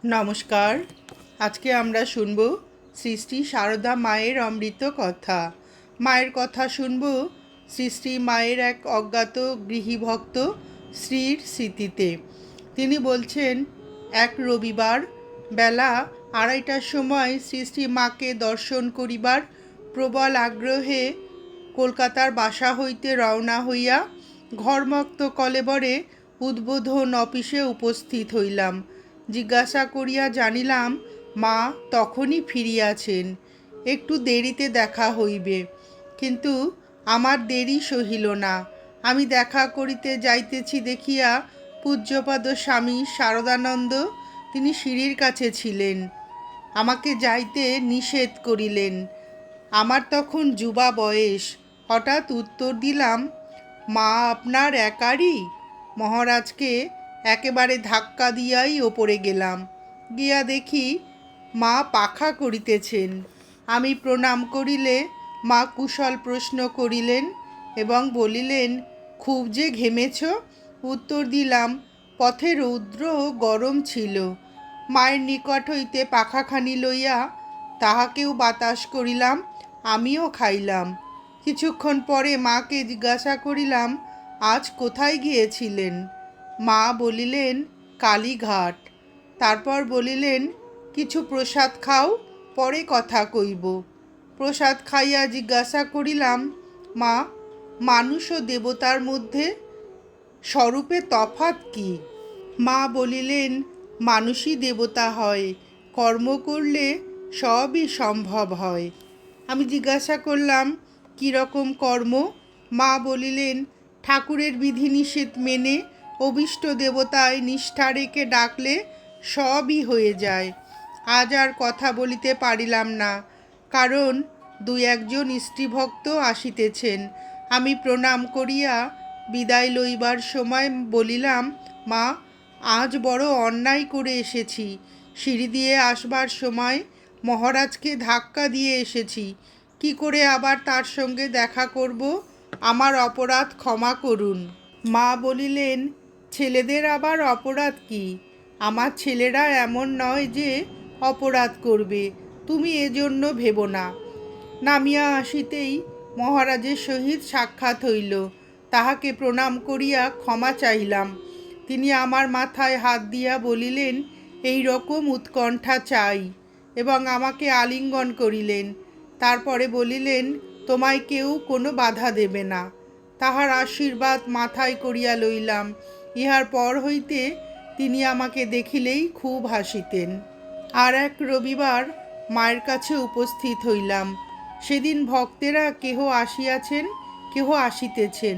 নমস্কার। আজকে আমরা শুনব শ্রী শ্রী সারদা মায়ের অমৃত কথা। মায়ের কথা শুনব শ্রী শ্রী মায়ের এক অজ্ঞাত গৃহীভক্ত শ্রীর স্মৃতিতে। তিনি বলছেন, এক রবিবার বেলা 2:30টার সময় শ্রী শ্রী মাকে দর্শন করিবার প্রবল আগ্রহে কলকাতার বাসা হইতে রওনা হইয়া ঘরমক্ত কলেবরে উদ্বোধন অফিসে উপস্থিত হইলাম। জিজ্ঞাসা করিয়া জানিলাম, মা তখনই ফিরিয়াছেন, একটু দেরিতে দেখা হইবে। কিন্তু আমার দেরি সহিল না। আমি দেখা করিতে যাইতেছি দেখিয়া পূজ্যপাদ স্বামী শারদানন্দ তিনি সিঁড়ির কাছে ছিলেন। আমাকে যাইতে নিষেধ করিলেন। আমার তখন যুবা বয়স। হঠাৎ উত্তর দিলাম, মা আপনার একারই? মহারাজকে একেবারে ধাক্কা দিয়াই ওপরে গেলাম। গিয়া দেখি মা পাখা করিতেছেন। আমি প্রণাম করিলে মা কুশল প্রশ্ন করিলেন এবং বলিলেন, খুব যে ঘেমেছ? উত্তর দিলাম, পথে রৌদ্র গরম ছিল। মায়ের নিকট হইতে পাখাখানি লইয়া তাহাকেও বাতাস করিলাম, আমিও খাইলাম। কিছুক্ষণ পরে মাকে জিজ্ঞাসা করিলাম, আজ কোথায় গিয়েছিলেন? মা বলিলেন, কালীঘাট। তারপর বলিলেন, কিছু প্রসাদ খাও, পরে কথা কইব। প্রসাদ খাইয়া জিজ্ঞাসা করিলাম, মা মানুষ ও দেবতার মধ্যে স্বরূপে তফাৎ কি? মা বলিলেন, মানুষই দেবতা হয়, কর্ম করলে সবই সম্ভব হয়। আমি জিজ্ঞাসা করলাম, কীরকম কর্ম? মা বলিলেন, ঠাকুরের বিধিনিষেধ মেনে অভীষ্ট দেবতায় নিষ্ঠা রেখে ডাকলে সবই হয়ে যায়। আজ আর কথা বলিতে পারিলাম না, কারণ 2-1 স্ত্রীভক্ত আসিতেছেন। আমি প্রণাম করিয়া বিদায় লইবার সময় বলিলাম, মা আজ বড় অন্যায় করে এসেছি। সিঁড়ি দিয়ে আসবার সময় মহারাজকে ধাক্কা দিয়ে এসেছি। কি করে আবার তার সঙ্গে দেখা করব? আমার অপরাধ ক্ষমা করুন। মা বলিলেন, ছেলেদের আবার অপরাধ কি? আমার ছেলেরা এমন নয় যে অপরাধ করবে, তুমি এজন্য ভেবো না। নামিয়া আসিতেই মহারাজের সহিত সাক্ষাৎ হইল। তাহাকে প্রণাম করিয়া ক্ষমা চাহিলাম। তিনি আমার মাথায় হাত দিয়া বলিলেন, এই রকম উৎকণ্ঠা চাই, এবং আমাকে আলিঙ্গন করিলেন। তারপরে বলিলেন, তোমায় কেউ কোনো বাধা দেবে না। তাহার আশীর্বাদ মাথায় করিয়া লইলাম। ইহার পর হইতে তিনি আমাকে দেখিলেই খুব হাসিতেন। আর এক রবিবার মায়ের কাছে উপস্থিত হইলাম। সেদিন ভক্তেরা কেহ আসিয়াছেন, কেহ আসিতেছেন।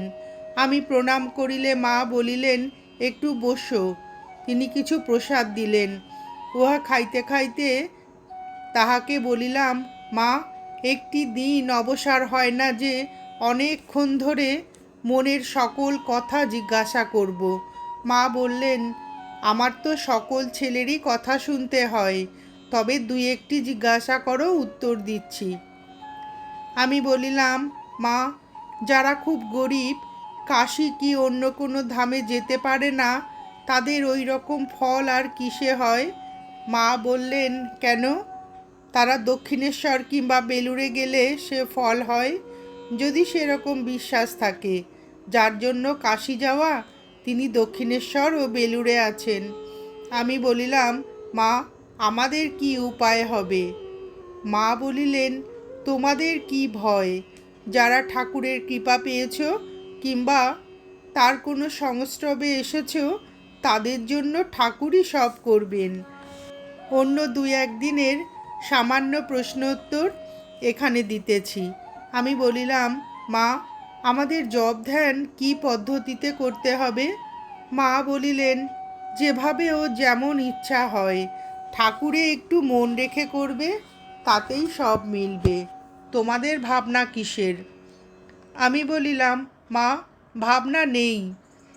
আমি প্রণাম করিলে মা বলিলেন, একটু বসো। তিনি কিছু প্রসাদ দিলেন। উহা খাইতে খাইতে তাহাকে বলিলাম, মা একটি দিন অবসর হয় না যে অনেকক্ষণ ধরে মনের সকল কথা জিজ্ঞাসা করব। মা বললেন, আমার তো সকল ছেলেরই কথা শুনতে হয়, তবে 2-1টি জিজ্ঞাসা করো, উত্তর দিচ্ছি। আমি বলিলাম, মা যারা খুব গরিব, কাশী কি অন্য কোনো ধামে যেতে পারে না, তাদের ওই রকম ফল আর কিসে হয়? মা বললেন, কেন? তারা দক্ষিণেশ্বর কিংবা বেলুড়ে গেলে সে ফল হয়, যদি সেরকম বিশ্বাস থাকে। যার জন্য কাশী যাওয়া, তিনি দক্ষিণেশ্বর ও বেলুড়ে আছেন। আমি বলিলাম, মা আমাদের কি উপায় হবে? মা বলিলেন, তোমাদের কি ভয়? যারা ঠাকুরের কৃপা পেয়েছ কিংবা তার কোনো সংস্রবে এসেছ, তাদের জন্য ঠাকুরই সব করবেন। অন্য 2-1 দিনের সামান্য প্রশ্নোত্তর এখানে দিতেছি। আমি বলিলাম, মা আমাদের জপ ধ্যান কী পদ্ধতিতে করতে হবে? মা বলিলেন, যেভাবে ও যেমন ইচ্ছা হয়, ঠাকুরে একটু মন রেখে করবে, তাতেই সব মিলবে। তোমাদের ভাবনা কিসের? আমি বলিলাম, মা ভাবনা নেই,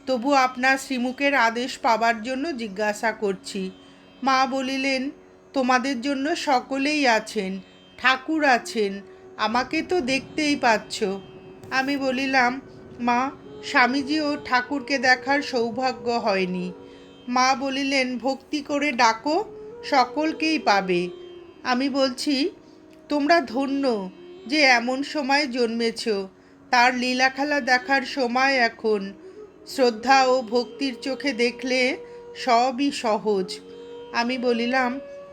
তবু আপনার শ্রীমুখের আদেশ পাবার জন্য জিজ্ঞাসা করছি। মা বলিলেন, তোমাদের জন্য সকলেই আছেন, ঠাকুর আছেন, আমাকে তো দেখতেই পাচ্ছ। আমি বলিলাম, মা স্বামীজিও ঠাকুরকে দেখার সৌভাগ্য হয়নি। মা বলিলেন, ভক্তি করে ডাকো, সকলকেই পাবে। আমি বলছি, তোমরা ধন্য যে এমন সময় জন্মেছ। তার লীলাখেলা দেখার সময় এখন। শ্রদ্ধা ও ভক্তির চোখে দেখলে সবই সহজ। আমি বলিলাম,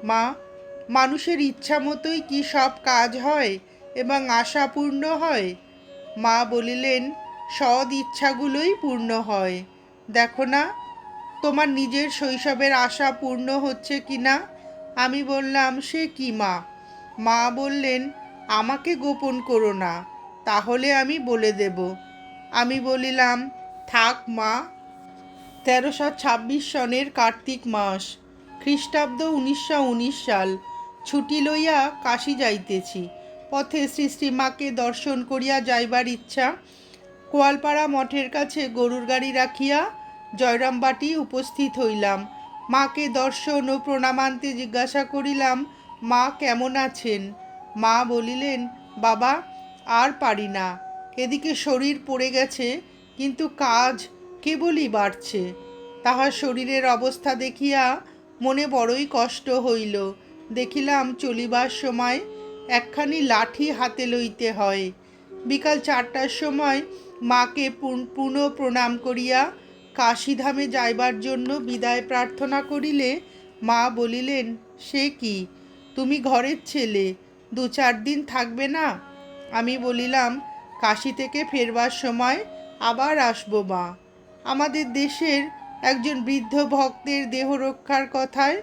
মা, মানুষের ইচ্ছা মতোই কি সব কাজ হয় এবং আশা পূর্ণ হয়? মা বলিলেন, সৎ ইচ্ছাগুলোই পূর্ণ হয়। দেখো না তোমার নিজের শৈশবের আশা পূর্ণ হচ্ছে কি না। আমি বললাম, সে কি মা? মা বললেন, আমাকে গোপন করো না, তাহলে আমি বলে দেব। আমি বলিলাম, থাক মা। 1326 সনের কার্তিক মাস, খ্রিস্টাব্দ 1919 সাল। ছুটি লইয়া কাশী যাইতেছি। পথে শ্রী শ্রীমাকে দর্শন করিয়া যাইবার ইচ্ছা। কোয়ালপাড়া মঠের কাছে গরুর গাড়ি রাখিয়া জয়রামবাটি উপস্থিত হইলাম। মাকে দর্শন ও প্রণামান্তে জিজ্ঞাসা করিলাম, মা কেমন আছেন? মা বলিলেন, বাবা, আর পারি না। এদিকে শরীর পড়ে গেছে, কিন্তু কাজ কেবলই বাড়ছে। তাহার শরীরের অবস্থা দেখিয়া মনে বড়ই কষ্ট হইল। দেখিলাম চলিবার সময় একখানি লাঠি হাতে লইতে হয়। বিকাল 4টার সময় মাকে পুনঃ প্রণাম করিয়া কাশীধামে যাইবার জন্য বিদায় প্রার্থনা করিলে মা বলিলেন, সে কি, তুমি ঘরের ছেলে, 2-4 দিন থাকবে না? আমি বলিলাম, কাশী থেকে ফেরবার সময় আবার আসবো মা। আমাদের দেশের একজন বৃদ্ধ ভক্তের দেহ রক্ষার কথায়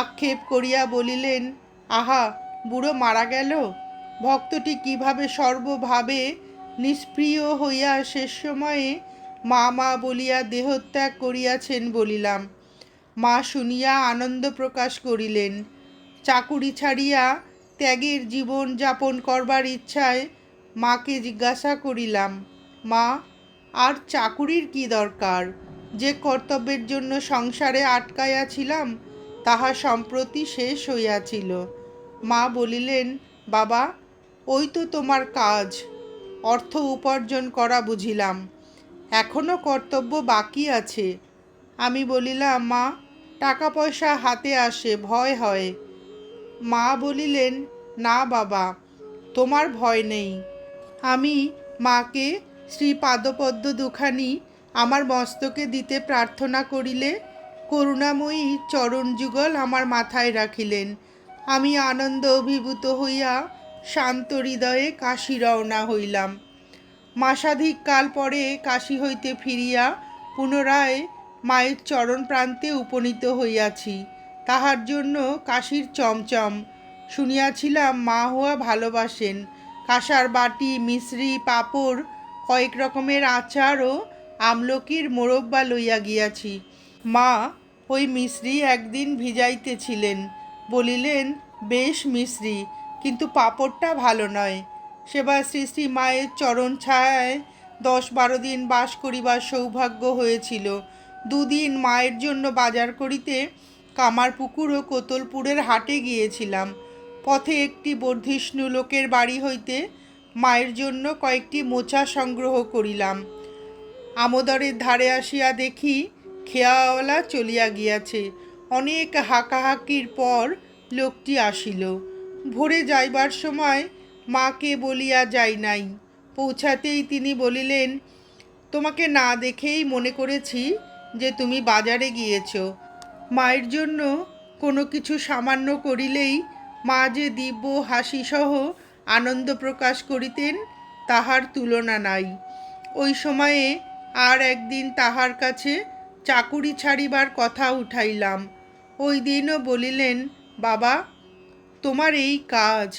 আক্ষেপ করিয়া বলিলেন, আহা, বুড়ো মারা গেল। ভক্তটি কিভাবে সর্বভাবে নিষ্প্রিয় হইয়া শেষ সময়ে মা মা বলিয়া দেহত্যাগ করিয়াছেন বলিলাম। মা শুনিয়া আনন্দ প্রকাশ করিলেন। চাকুরি ছাড়িয়া ত্যাগের জীবন যাপন করবার ইচ্ছায় মাকে জিজ্ঞাসা করিলাম, মা, আর চাকুরির কি দরকার? যে কর্তব্যের জন্য সংসারে আটকাইয়া ছিলাম তাহা সম্প্রতি শেষ হইয়াছিল। মা বলিলেন, বাবা, ওই তো তোমার কাজ, অর্থ উপার্জন করা বুঝিলাম। এখনো কর্তব্য বাকি আছে। আমি বলিলাম, মা, টাকা পয়সা হাতে আসে, ভয় হয়। মা বলিলেন, না বাবা, তোমার ভয় নেই। আমি মাকে শ্রীপাদপদ্ম দুখানি আমার মস্তকে দিতে প্রার্থনা করিলে করুণাময়ী চরণযুগল আমার মাথায় রাখিলেন। আমি আনন্দ অভিভূত হইয়া শান্ত হৃদয়ে কাশী রওনা হইলাম। মাসাধিক কাল পরে কাশী হইতে ফিরিয়া পুনরায় মায়ের চরণ প্রান্তে উপনীত হইয়াছি। তাহার জন্য কাশীর চমচম শুনিয়াছিলাম মা হওয়া ভালোবাসেন। কাঁসার বাটি, মিশ্রি, পাঁপড়, কয়েক রকমের আচার ও আমলকির মোরব্বা লইয়া গিয়াছি। মা ওই মিশ্রি একদিন ভিজাইতেছিলেন। বলিলেন, বেশ মিশ্রি, কিন্তু পাঁপড়টা ভালো নয়। সেবার শ্রী শ্রী মায়ের চরণ ছায়ায় 10-12 দিন বাস করিবার সৌভাগ্য হয়েছিল। 2 দিন মায়ের জন্য বাজার করিতে কামারপুকুর ও কোতলপুরের হাটে গিয়েছিলাম। পথে একটি বর্ধিষ্ণু লোকের বাড়ি হইতে মায়ের জন্য কয়েকটি মোচা সংগ্রহ করিলাম। আমোদরের ধারে আসিয়া দেখি খেয়াওয়ালা চলিয়া গিয়াছে। অনেক হাঁকাহাঁকির পর লোকটি আসিল। ভোরে যাইবার সময় মাকে বলিয়া যাই নাই। পৌঁছাতেই তিনি বলিলেন, তোমাকে না দেখেই মনে করেছি যে তুমি বাজারে গিয়েছ। মায়ের জন্য কোনো কিছু সামান্য করিলেই মা যে দিব্য হাসিসহ আনন্দ প্রকাশ করিতেন তাহার তুলনা নাই। ওই সময়ে আর একদিন তাহার কাছে চাকুরি ছাড়িবার কথা উঠাইলাম। ওই দিনও বলিলেন, বাবা, তোমার এই কাজ।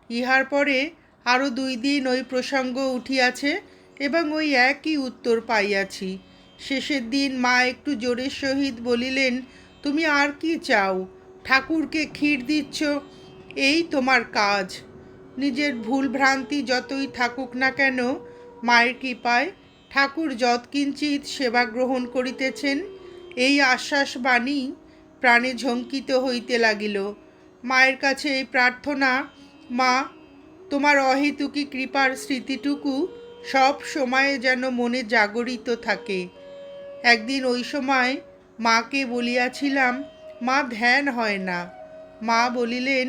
ইহার পরে আরও 2 দিন ওই প্রসঙ্গ উঠিয়াছে এবং ওই একই উত্তর পাইয়াছি। শেষের দিন মা একটু জোরের সহিত বলিলেন, তুমি আর কি চাও? ঠাকুরকে ক্ষীর দিচ্ছ, এই তোমার কাজ। নিজের ভুল ভ্রান্তি যতই থাকুক না কেন, মায়ের কৃপায় ঠাকুর যৎকিঞ্চিৎ সেবা গ্রহণ করিতেছেন, এই আশ্বাস বাণী প্রাণে ঝঙ্কিত হইতে লাগিল। মায়ের কাছে এই প্রার্থনা, মা, তোমার অহেতুকী কৃপার স্মৃতিটুকু সব সময়ে যেন মনে জাগরিত থাকে। একদিন ওই সময় মাকে বলিয়াছিলাম, মা, ধ্যান হয় না, মা বলিলেন,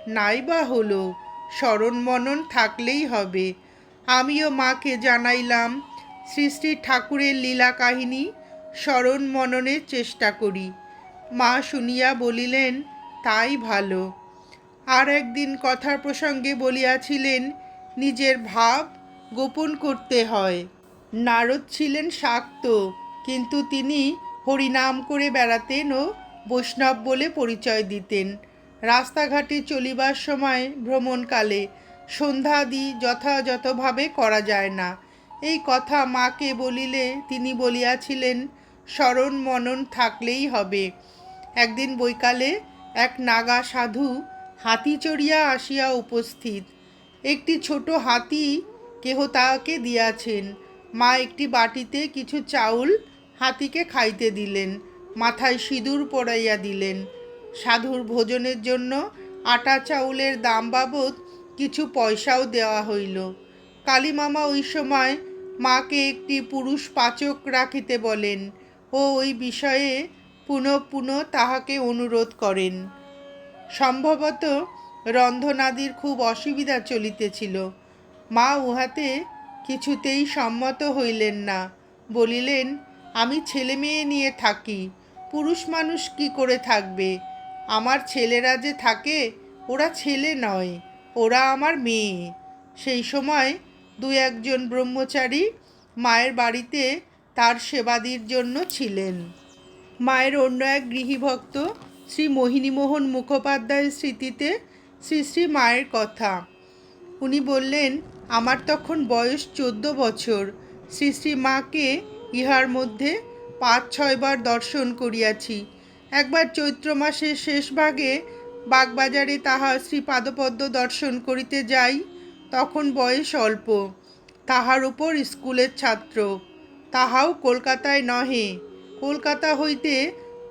নাই বা হলো, স্মরণ মনন থাকলেই হবে। আমিও মাকে জানাইলাম, শ্রী শ্রী ঠাকুরের লীলা কাহিনী স্মরণ মননের চেষ্টা করি। মা শুনিয়া বলিলেন, তাই ভালো। আর একদিন কথার প্রসঙ্গে বলিয়াছিলেন, নিজের ভাব গোপন করতে হয়। নারদ ছিলেন শাক্ত, কিন্তু তিনি হরিনাম করে বেড়াতেন ও বৈষ্ণব বলে পরিচয় দিতেন। রাস্তাঘাটে চলিবার সময় ভ্রমণকালে সন্ধ্যাদি যথাযথভাবে করা যায় না। এই কথা মাকে বলিলে তিনি বলিয়াছিলেন, স্মরণ মনন থাকলেই হবে। একদিন বৈকালে এক নাগা সাধু হাতি চড়িয়া আসিয়া উপস্থিত। একটি ছোট হাতি কেহ তাহাকে দিয়াছেন। মা একটি বাটিতে কিছু চাউল হাতিকে খাইতে দিলেন, মাথায় সিঁদুর পরাইয়া দিলেন। সাধুর ভোজনের জন্য আটা চাউলের দাম বাবদ কিছু পয়সাও দেওয়া হইল। কালীমামা ওই সময় মাকে একটি পুরুষ পাচক রাখিতে বলেন ও ওই বিষয়ে পুনঃ পুনঃ তাহাকে অনুরোধ করেন। সম্ভবত রন্ধনাদির খুব অসুবিধা চলিতেছিল। মা উহাতে কিছুতেই সম্মত হইলেন না। বলিলেন, আমি ছেলে মেয়ে নিয়ে থাকি, পুরুষ মানুষ কি করে থাকবে? আমার ছেলেরা যে থাকে, ওরা ছেলে নয়, ওরা আমার মেয়ে। সেই সময় দু একজন ব্রহ্মচারী মায়ের বাড়িতে তার সেবাদির জন্য ছিলেন। মায়ের অন্য এক গৃহীভক্ত শ্রী মোহিনীমোহন মুখোপাধ্যায়ের স্মৃতিতে শ্রী শ্রী মায়ের কথা। উনি বললেন, আমার তখন বয়স 14 বছর। শ্রী শ্রী মাকে ইহার মধ্যে 5-6 বার দর্শন করিয়াছি। একবার চৈত্র মাসের শেষ ভাগে বাগবাজারে তাহার শ্রীপাদপদ্ম দর্শন করিতে যাই। তখন বয়স অল্প, তাহার উপর স্কুলের ছাত্র, তাহাও কলকাতায় নহে, কলকাতা হইতে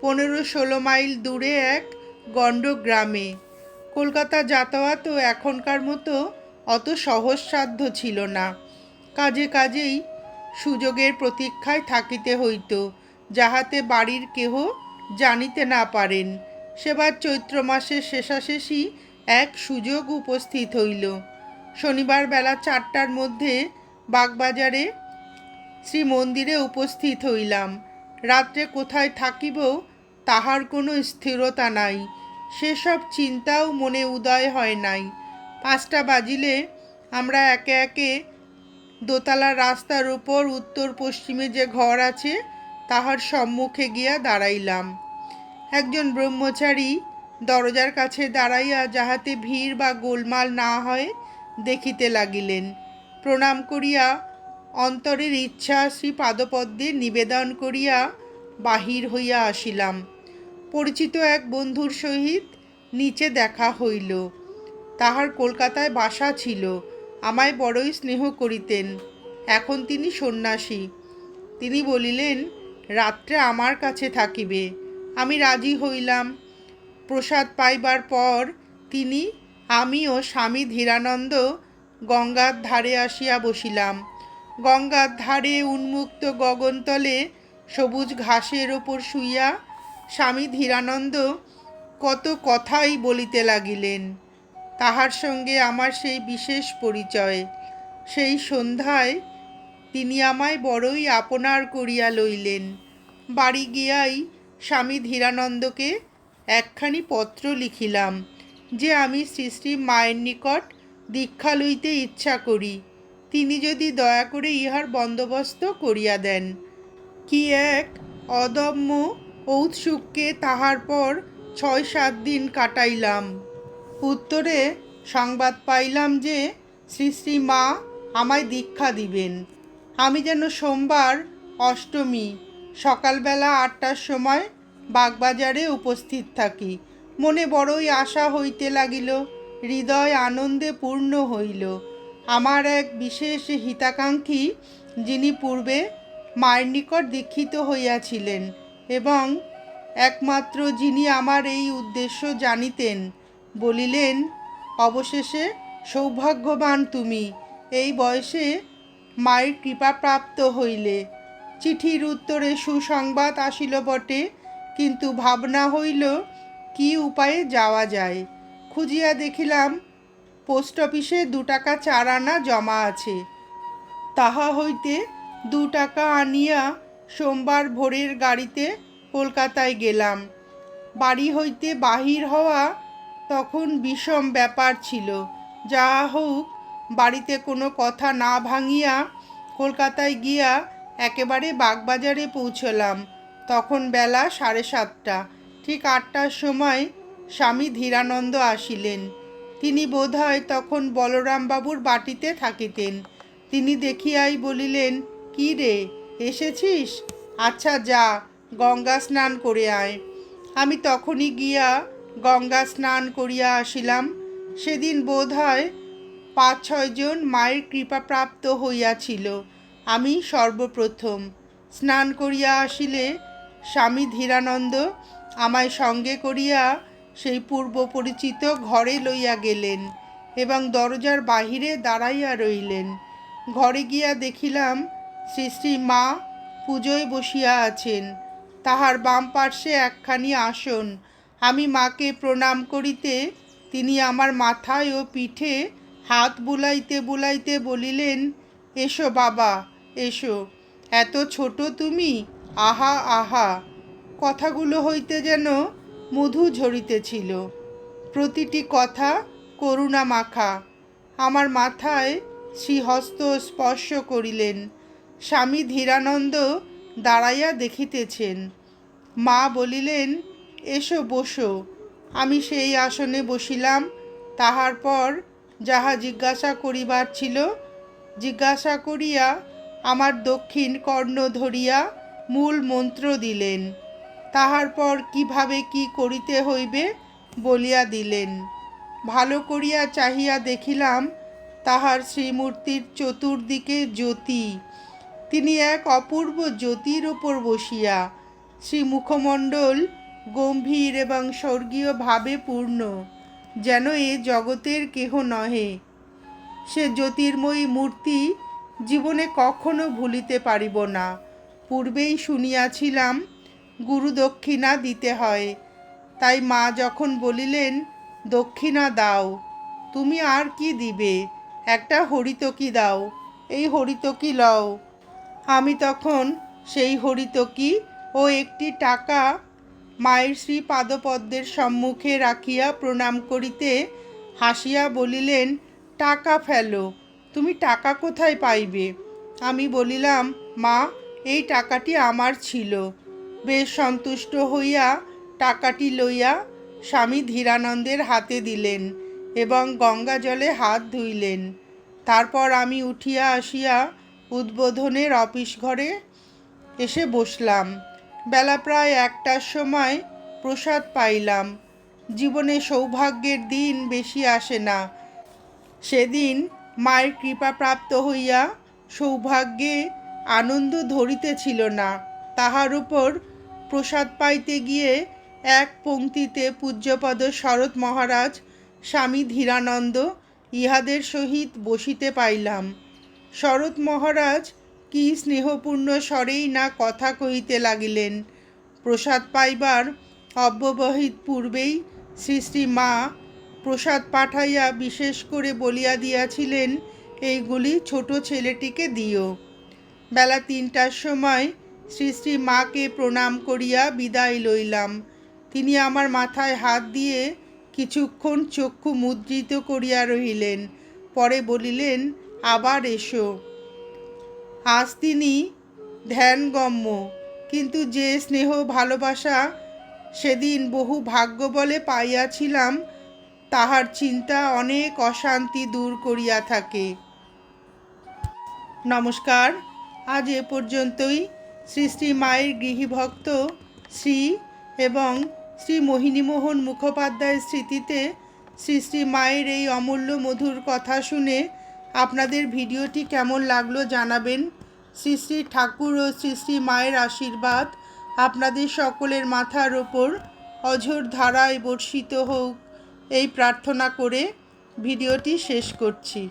15-16 মাইল দূরে এক গণ্ড গ্রামে। কলকাতা যাতায়াতও এখনকার মতো অত সহজসাধ্য ছিল না। কাজেই সুযোগের প্রতীক্ষায় থাকিতে হইত, যাহাতে বাড়ির কেহ জানিতে না পারেন। সেবার চৈত্র মাসের শেষাশেষি এক সুযোগ উপস্থিত হইল। শনিবার বেলা 4টার মধ্যে বাগবাজারে শ্রী মন্দিরে উপস্থিত হইলাম। রাত্রে কোথায় থাকিব তাহার কোনো স্থিরতা নাই, সেসব চিন্তাও মনে উদয় হয় নাই। 5টা বাজিলে আমরা একে একে দোতলার রাস্তার উপর উত্তর পশ্চিমে যে ঘর আছে তাহার সম্মুখে গিয়া দাঁড়াইলাম। একজন ব্রহ্মচারী দরজার কাছে দাঁড়াইয়া যাহাতে ভিড় বা গোলমাল না হয় দেখিতে লাগিলেন। প্রণাম করিয়া অন্তরের ইচ্ছা শ্রী পাদপদ্মে নিবেদন করিয়া বাহির হইয়া আসিলাম। পরিচিত এক বন্ধুর সহিত নিচে দেখা হইল। তাহার কলকাতায় বাসা ছিল, আমায় বড়ই স্নেহ করিতেন। এখন তিনি সন্ন্যাসী। তিনি বলিলেন, রাত্রে আমার কাছে থাকিবে। আমি রাজি হইলাম। প্রসাদ পাইবার পর তিনি, আমি ও স্বামী ধীরানন্দ গঙ্গার ধারে আসিয়া বসিলাম। গঙ্গার ধারে উন্মুক্ত গগনতলে সবুজ ঘাসের ওপর শুইয়া স্বামী ধীরানন্দ কত কথাই বলিতে লাগিলেন। তাহার সঙ্গে আমার সেই বিশেষ পরিচয়। সেই সন্ধ্যায় তিনি আমায় বড়ই আপনার করিয়া লইলেন। বাড়ি গিয়াই স্বামী ধীরানন্দকে একখানি পত্র লিখিলাম যে আমি শ্রী শ্রী মায়ের নিকট দীক্ষা লইতে ইচ্ছা করি, তিনি যদি দয়া করে ইহার বন্দোবস্ত করিয়া দেন। কি এক অদম্য ঔৎসুক্যে তাহার পর 6-7 দিন কাটাইলাম। উত্তরে সংবাদ পাইলাম যে শ্রী শ্রী মা আমায় দীক্ষা দিবেন। আমি যেন সোমবার অষ্টমী সকালবেলা 8টার সময় বাগবাজারে উপস্থিত থাকি। মনে বড়ই আশা হইতে লাগিল, হৃদয় আনন্দে পূর্ণ হইল। আমার এক বিশেষ হিতাকাঙ্ক্ষী, যিনি পূর্বে মায়ের নিকট দীক্ষিত হইয়াছিলেন এবং একমাত্র যিনি আমার এই উদ্দেশ্য জানিতেন, বলিলেন, অবশেষে সৌভাগ্যবান তুমি, এই বয়সে মায়ের কৃপাপ্রাপ্ত হইলে। চিঠির উত্তরে সুসংবাদ আসিল বটে, কিন্তু ভাবনা হইল কি উপায়ে যাওয়া যায়। খুঁজিয়া দেখিলাম পোস্ট অফিসে 2 টাকা 4 আনা জমা আছে। তাহা হইতে 2 টাকা আনিয়া সোমবার ভোরের গাড়িতে কলকাতায় গেলাম। বাড়ি হইতে বাহির হওয়া তখন বিষম ব্যাপার ছিল। যাহা হোক, বাড়িতে কোনো কথা না ভাঙিয়া কলকাতায় গিয়া একেবারে বাগবাজারে পৌঁছলাম। তখন বেলা 7:30। ঠিক 8টার সময় স্বামী ধীরানন্দ আসিলেন। তিনি বোধহয় তখন বলরামবাবুর বাটিতে থাকিতেন। তিনি দেখিয়াই বলিলেন, কি রে, এসেছিস? আচ্ছা যা, গঙ্গা স্নান করে আয়। আমি তখনই গিয়া গঙ্গা স্নান করিয়া আসিলাম। সেদিন বোধহয় 5-6 জন মায়ের কৃপাপ্রাপ্ত হইয়াছিল। আমি সর্বপ্রথম। স্নান করিয়া আসিলে স্বামী ধীরানন্দ আমায় সঙ্গে করিয়া সেই পূর্ব পরিচিত ঘরে লইয়া গেলেন এবং দরজার বাহিরে দাঁড়াইয়া রইলেন। ঘরে গিয়া দেখিলাম শ্রী শ্রী মা পুজোয় বসিয়া আছেন। তাহার বাম পার্শ্বে একখানি আসন। আমি মাকে প্রণাম করিতে তিনি আমার মাথায় ও পিঠে হাত বুলাইতে বুলাইতে বলিলেন, এসো বাবা, এসো। এত ছোট তুমি, আহা আহা। কথাগুলো হইতে যেন মধু ঝরিতেছিল। প্রতিটি কথা করুণা মাখা। আমার মাথায় শ্রীহস্ত স্পর্শ করিলেন। স্বামী ধীরানন্দ দাঁড়াইয়া দেখিতেছেন। মা বলিলেন, এসো বসো। আমি সেই আসনে বসিলাম। তাহার পর যাহা জিজ্ঞাসা করিবার ছিল জিজ্ঞাসা করিয়া আমার দক্ষিণ কর্ণ ধরিয়া মূল মন্ত্র দিলেন। তাহার পর কিভাবে কি করিতে হইবে বলিয়া দিলেন। ভালো করিয়া চাহিয়া দেখিলাম তাহার শ্রীমূর্তির চতুর্দিকে জ্যোতি। তিনি এক অপূর্ব জ্যোতির ওপর বসিয়া। শ্রী মুখমণ্ডল গম্ভীর এবং স্বর্গীয় ভাবে পূর্ণ, যেন এ জগতের কেহ নহে। সে জ্যোতির্ময়ী মূর্তি জীবনে কখনো ভুলিতে পারিব না। পূর্বেই শুনিয়াছিলাম গুরু দক্ষিণা দিতে হয়। তাই মা যখন বলিলেন, দক্ষিণা দাও, তুমি আর কি দিবে, একটা হরিতকি দাও, এই হরিতকি লও। আমি তখন সেই হরিতকি ও একটি টাকা মায়ের শ্রী পাদপদ্মের সম্মুখে রাখিয়া প্রণাম করিতে হাসিয়া বলিলেন, টাকা ফেলো, তুমি টাকা কোথায় পাইবে? আমি বলিলাম, মা, এই টাকাটি আমার ছিল। বেশ সন্তুষ্ট হইয়া টাকাটি লইয়া স্বামী ধীরানন্দের হাতে দিলেন এবং গঙ্গা জলে হাত ধুইলেন। তারপর আমি উঠিয়া আসিয়া উদ্বোধনের অফিস ঘরে এসে বসলাম। বেলা প্রায় 1টার সময় প্রসাদ পাইলাম। জীবনে সৌভাগ্যের দিন বেশি আসে না। সেদিন মায়ের কৃপাপ্রাপ্ত হইয়া সৌভাগ্যে আনন্দ ধরিতেছিল না। তাহার উপর প্রসাদ পাইতে গিয়ে এক পংক্তিতে পূজ্যপদ শরৎ মহারাজ, স্বামী ধীরানন্দ ইহাদের সহিত বসিতে পাইলাম। শরৎ মহারাজ কি স্নেহপূর্ণ স্বরেই না কথা কহিতে লাগিলেন। প্রসাদ পাইবার অব্যবহিত পূর্বেই শ্রী শ্রী মা প্রসাদ পাঠাইয়া বিশেষ করে বলিয়া দিয়াছিলেন, এইগুলি ছোট ছেলেটিকে দিও। বেলা 3টার সময় শ্রী শ্রী মাকে প্রণাম করিয়া বিদায় লইলাম। তিনি আমার মাথায় হাত দিয়ে কিছুক্ষণ চক্ষু মুদ্রিত করিয়া রহিলেন। পরে বলিলেন, আবার এসো। আজ তিনি ধ্যানগম্য, কিন্তু যে স্নেহ ভালোবাসা সেদিন বহু ভাগ্য বলে পাইয়াছিলাম, তাহার চিন্তা অনেক অশান্তি দূর করিয়া থাকে। নমস্কার, আজ এ পর্যন্তই। শ্রী শ্রী মায়ের গৃহীভক্ত শ্রী এবং শ্রী মোহিনীমোহন মুখোপাধ্যায়ের স্মৃতিতে শ্রী শ্রী মায়ের এই অমূল্য মধুর কথা শুনে আপনাদের ভিডিওটি কেমন লাগলো জানাবেন। শ্রী শ্রী ঠাকুর ও শ্রী শ্রী মায়ের আশীর্বাদ আপনাদের সকলের মাথার ওপর অঝোর ধারায় বর্ষিত হোক, এই প্রার্থনা করে ভিডিওটি শেষ করছি।